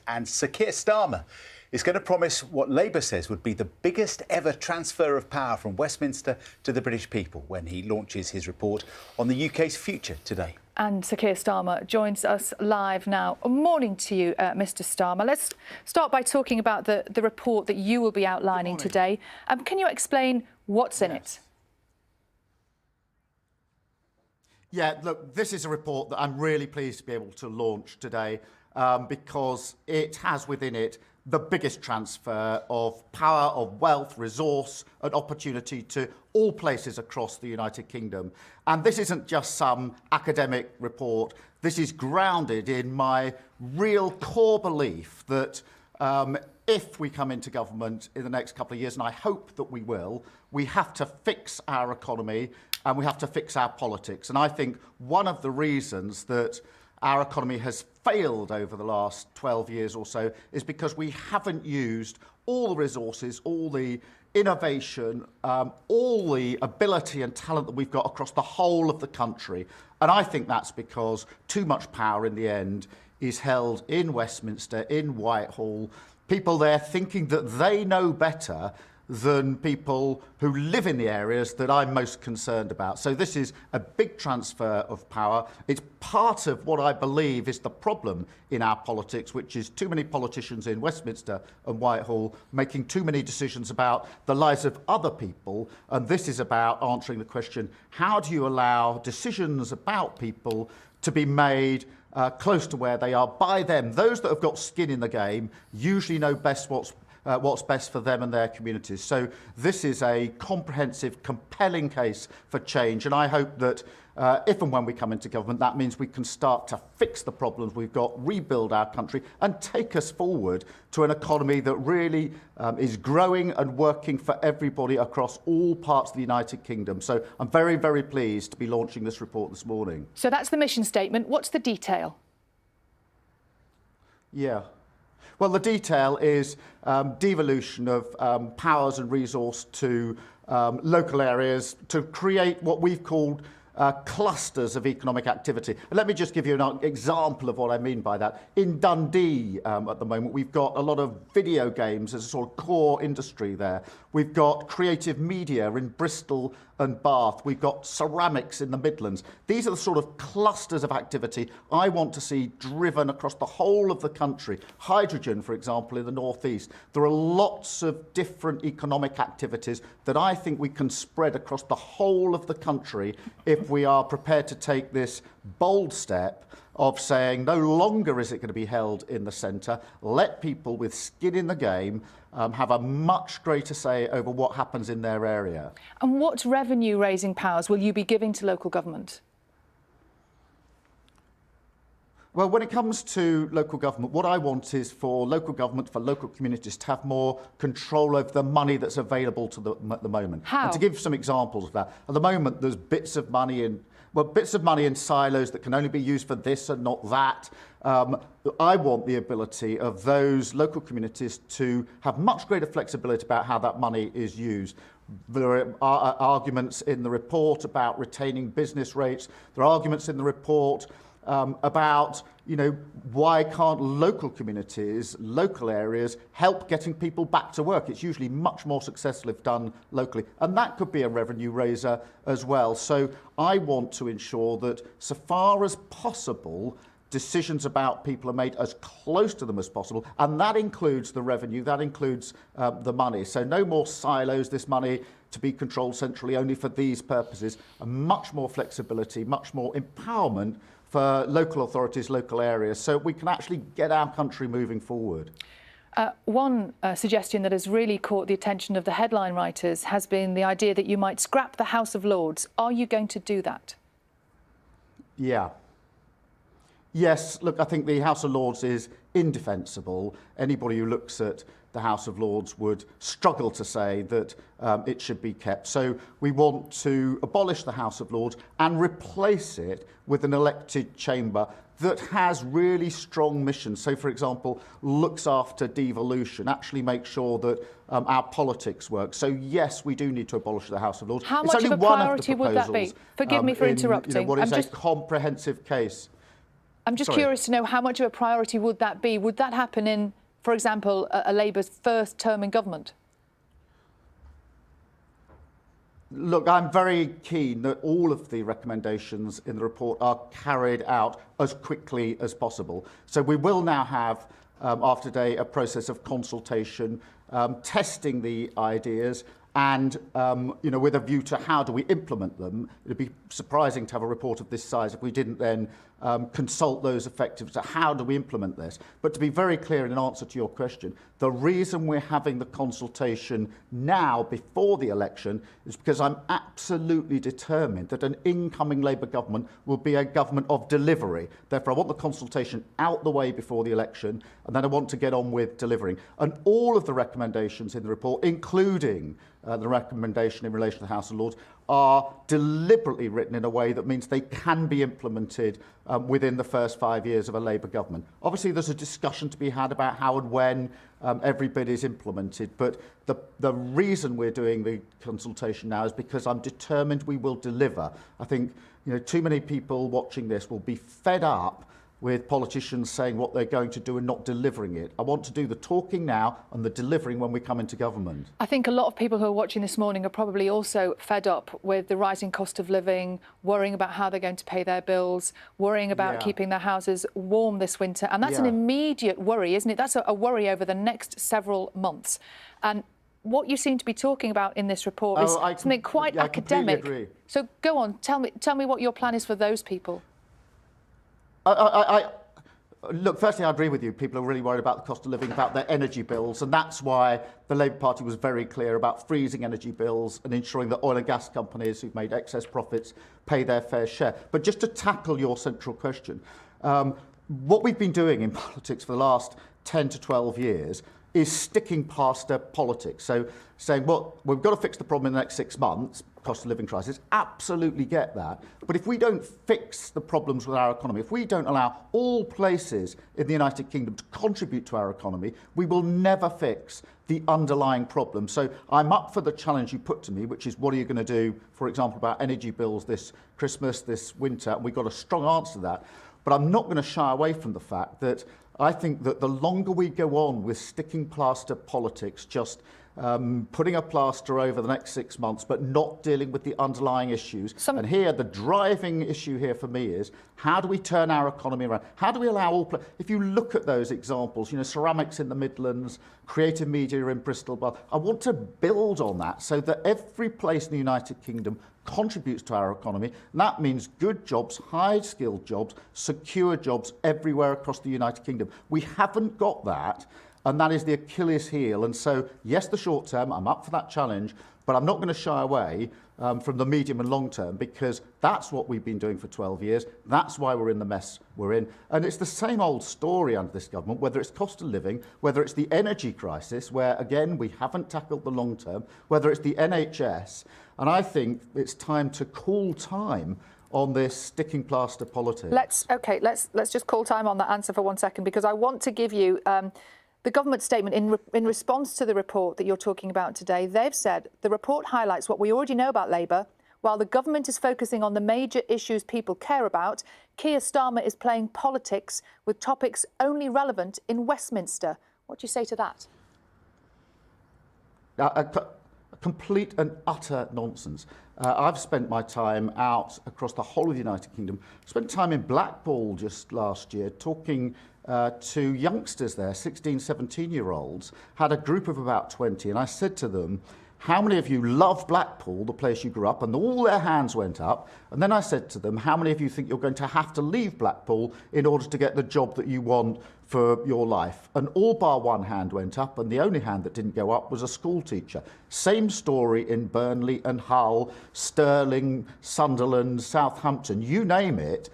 And Sir Keir Starmer is going to promise what Labour says would be the biggest ever transfer of power from Westminster to the British people when he launches his report on the UK's future today. And Sir Keir Starmer joins us live now. Morning to you, Mr Starmer. Let's start by talking about the report that you will be outlining today. Can you explain what's in it? Yeah, look, this is a report that I'm really pleased to be able to launch today because it has within it the biggest transfer of power, of wealth, resource and opportunity to all places across the United Kingdom. And this isn't just some academic report. This is grounded in my real core belief that if we come into government in the next couple of years, and I hope that we will, we have to fix our economy and we have to fix our politics. And I think one of the reasons that our economy has failed over the last 12 years or so is because we haven't used all the resources, all the innovation, all the ability and talent that we've got across the whole of the country. And I think that's because too much power in the end is held in Westminster, in Whitehall, people there thinking that they know better than people who live in the areas that I'm most concerned about. So this is a big transfer of power. It's part of what I believe is the problem in our politics, which is too many politicians in Westminster and Whitehall making too many decisions about the lives of other people. And this is about answering the question, how do you allow decisions about people to be made close to where they are by them? Those that have got skin in the game usually know best what's best for them and their communities. So this is a comprehensive, compelling case for change. And I hope that if and when we come into government, that means we can start to fix the problems we've got, rebuild our country and take us forward to an economy that really is growing and working for everybody across all parts of the United Kingdom. So I'm very, very pleased to be launching this report this morning. So that's the mission statement. What's the detail? Yeah. Well, the detail is devolution of powers and resource to local areas to create what we've called clusters of economic activity. And let me just give you an example of what I mean by that. In Dundee at the moment, we've got a lot of video games as a sort of core industry there. We've got creative media in Bristol and Bath. We've got ceramics in the Midlands. These are the sort of clusters of activity I want to see driven across the whole of the country. Hydrogen, for example, in the northeast. There are lots of different economic activities that I think we can spread across the whole of the country if we are prepared to take this bold step of saying no longer is it going to be held in the centre. Let people with skin in the game have a much greater say over what happens in their area. And what revenue-raising powers will you be giving to local government? Well, when it comes to local government, what I want is for local government, for local communities to have more control over the money that's available to them at the moment. How? And to give some examples of that, at the moment there's bits of money in silos that can only be used for this and not that. I want the ability of those local communities to have much greater flexibility about how that money is used. There are arguments in the report about retaining business rates. There are arguments in the report about, why can't local communities, local areas help getting people back to work? It's usually much more successful if done locally. And that could be a revenue raiser as well. So I want to ensure that so far as possible, decisions about people are made as close to them as possible. And that includes the revenue, that includes the money. So no more silos, this money to be controlled centrally only for these purposes, and much more flexibility, much more empowerment for local authorities, local areas, so we can actually get our country moving forward. One suggestion that has really caught the attention of the headline writers has been the idea that you might scrap the House of Lords. Are you going to do that? Yeah. Yes, look, I think the House of Lords is indefensible. Anybody who looks at the House of Lords would struggle to say that it should be kept. So we want to abolish the House of Lords and replace it with an elected chamber that has really strong missions. So, for example, looks after devolution, actually make sure that our politics work. So, yes, we do need to abolish the House of Lords. How much of a priority would that be? Forgive me for interrupting. What is a comprehensive case. I'm just curious to know how much of a priority would that be? Would that happen in, for example, a Labour's first term in government? Look, I'm very keen that all of the recommendations in the report are carried out as quickly as possible. So we will now have, after today, a process of consultation, testing the ideas, and with a view to how do we implement them. It'd be surprising to have a report of this size if we didn't then consult those affected to how do we implement this. But to be very clear in answer to your question, the reason we're having the consultation now before the election is because I'm absolutely determined that an incoming Labour government will be a government of delivery. Therefore, I want the consultation out the way before the election, and then I want to get on with delivering. And all of the recommendations in the report, including the recommendation in relation to the House of Lords, are deliberately written in a way that means they can be implemented within the first 5 years of a Labour government. Obviously, there's a discussion to be had about how and when every bit is implemented, but the reason we're doing the consultation now is because I'm determined we will deliver. I think too many people watching this will be fed up with politicians saying what they're going to do and not delivering it. I want to do the talking now and the delivering when we come into government. I think a lot of people who are watching this morning are probably also fed up with the rising cost of living, worrying about how they're going to pay their bills, worrying about keeping their houses warm this winter. And that's an immediate worry, isn't it? That's a worry over the next several months. And what you seem to be talking about in this report is something quite academic. I completely agree. So go on, tell me what your plan is for those people. Look, firstly, I agree with you. People are really worried about the cost of living, about their energy bills, and that's why the Labour Party was very clear about freezing energy bills and ensuring that oil and gas companies who've made excess profits pay their fair share. But just to tackle your central question, what we've been doing in politics for the last 10 to 12 years is sticking plaster politics. So saying, well, we've got to fix the problem in the next 6 months, cost of living crisis, absolutely get that. But if we don't fix the problems with our economy, if we don't allow all places in the United Kingdom to contribute to our economy, we will never fix the underlying problem. So I'm up for the challenge you put to me, which is what are you going to do, for example, about energy bills this Christmas, this winter? And we've got a strong answer to that. But I'm not going to shy away from the fact that I think that the longer we go on with sticking plaster politics, just putting a plaster over the next 6 months, but not dealing with the underlying issues. And here, the driving issue here for me is, how do we turn our economy around? How do we allow all... If you look at those examples, ceramics in the Midlands, creative media in Bristol, but I want to build on that so that every place in the United Kingdom contributes to our economy. And that means good jobs, high-skilled jobs, secure jobs everywhere across the United Kingdom. We haven't got that. And that is the Achilles heel. And so, yes, the short term, I'm up for that challenge, but I'm not going to shy away from the medium and long term, because that's what we've been doing for 12 years. That's why we're in the mess we're in. And it's the same old story under this government, whether it's cost of living, whether it's the energy crisis, where, again, we haven't tackled the long term, whether it's the NHS. And I think it's time to call time on this sticking plaster politics. Let's just call time on that answer for 1 second, because I want to give you... the government statement in response to the report that you're talking about today. They've said the report highlights what we already know about Labour. While the government is focusing on the major issues people care about, Keir Starmer is playing politics with topics only relevant in Westminster. What do you say to that? Complete and utter nonsense. I've spent my time out across the whole of the United Kingdom. Spent time in Blackpool just last year talking to youngsters there, 16, 17-year-olds, had a group of about 20, and I said to them, how many of you love Blackpool, the place you grew up? And all their hands went up. And then I said to them, how many of you think you're going to have to leave Blackpool in order to get the job that you want for your life? And all bar one hand went up, and the only hand that didn't go up was a school teacher. Same story in Burnley and Hull, Stirling, Sunderland, Southampton, you name it.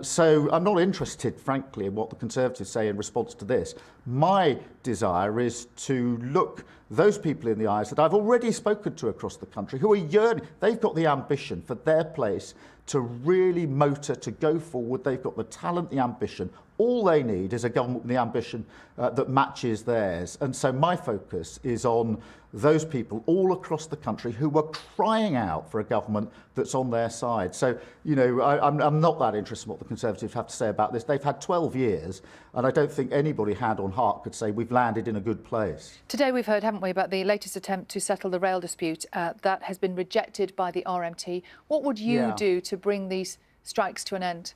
So I'm not interested, frankly, in what the Conservatives say in response to this. My desire is to look those people in the eyes that I've already spoken to across the country who are yearning. They've got the ambition for their place to really motor, to go forward. They've got the talent, the ambition. All they need is a government with the ambition that matches theirs. And so my focus is on those people all across the country who are crying out for a government that's on their side. So, you know, I'm not that interested in what the Conservatives have to say about this. They've had 12 years, and I don't think anybody hand on heart could say we've landed in a good place. Today we've heard, haven't we, about the latest attempt to settle the rail dispute that has been rejected by the RMT. What would you do to bring these strikes to an end?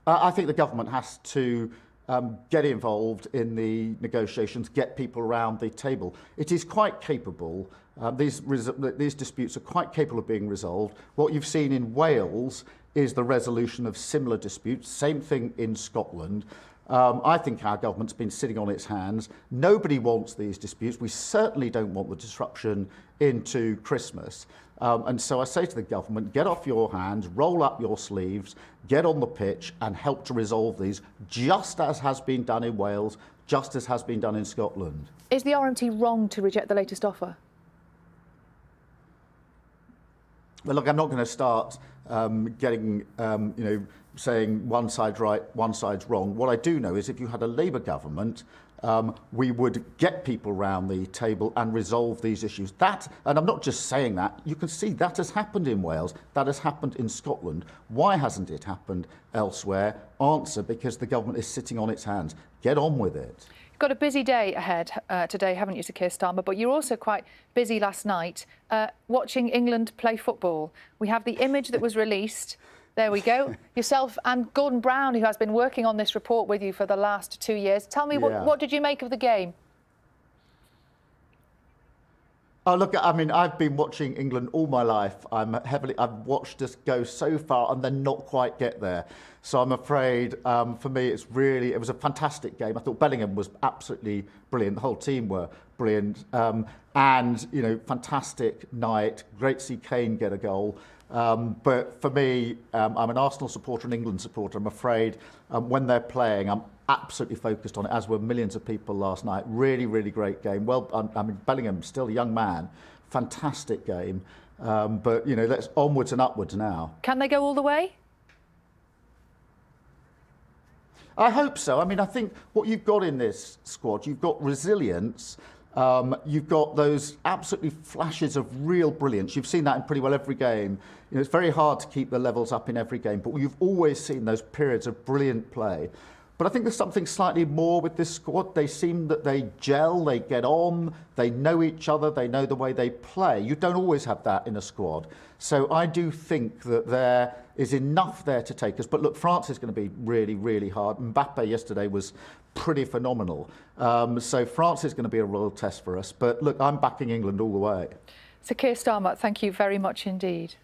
I think the government has to get involved in the negotiations, get people around the table. It is quite capable. These disputes are quite capable of being resolved. What you've seen in Wales is the resolution of similar disputes. Same thing in Scotland. I think our government's been sitting on its hands. Nobody wants these disputes. We certainly don't want the disruption into Christmas. And so I say to the government, get off your hands, roll up your sleeves, get on the pitch and help to resolve these, just as has been done in Wales, just as has been done in Scotland. Is the RMT wrong to reject the latest offer? Well, look, I'm not going to start saying one side's right, one side's wrong. What I do know is if you had a Labour government, we would get people round the table and resolve these issues. That, and I'm not just saying that, you can see that has happened in Wales, that has happened in Scotland. Why hasn't it happened elsewhere? Answer, because the government is sitting on its hands. Get on with it. You've got a busy day ahead today, haven't you, Sir Keir Starmer? But you're also quite busy last night watching England play football. We have the image that was released. There we go. Yourself and Gordon Brown, who has been working on this report with you for the last 2 years. Tell me, what did you make of the game? Oh, look, I mean, I've been watching England all my life. I've watched us go so far and then not quite get there. So I'm afraid, for me, it was a fantastic game. I thought Bellingham was absolutely brilliant. The whole team were brilliant. And, you know, fantastic night. Great to see Kane get a goal. But for me, I'm an Arsenal supporter and England supporter. I'm afraid when they're playing, I'm absolutely focused on it, as were millions of people last night. Really, really great game. Well, I mean, Bellingham's still a young man. Fantastic game. But, you know, let's onwards and upwards now. Can they go all the way? I hope so. I mean, I think what you've got in this squad, you've got resilience. You've got those absolutely flashes of real brilliance. You've seen that in pretty well every game. You know, it's very hard to keep the levels up in every game, but you've always seen those periods of brilliant play. But I think there's something slightly more with this squad. They seem that they gel, they get on, they know each other, they know the way they play. You don't always have that in a squad. So I do think that there is enough there to take us. But look, France is going to be really, really hard. Mbappe yesterday was pretty phenomenal. So France is going to be a real test for us. But look, I'm backing England all the way. Sir Keir Starmer, thank you very much indeed.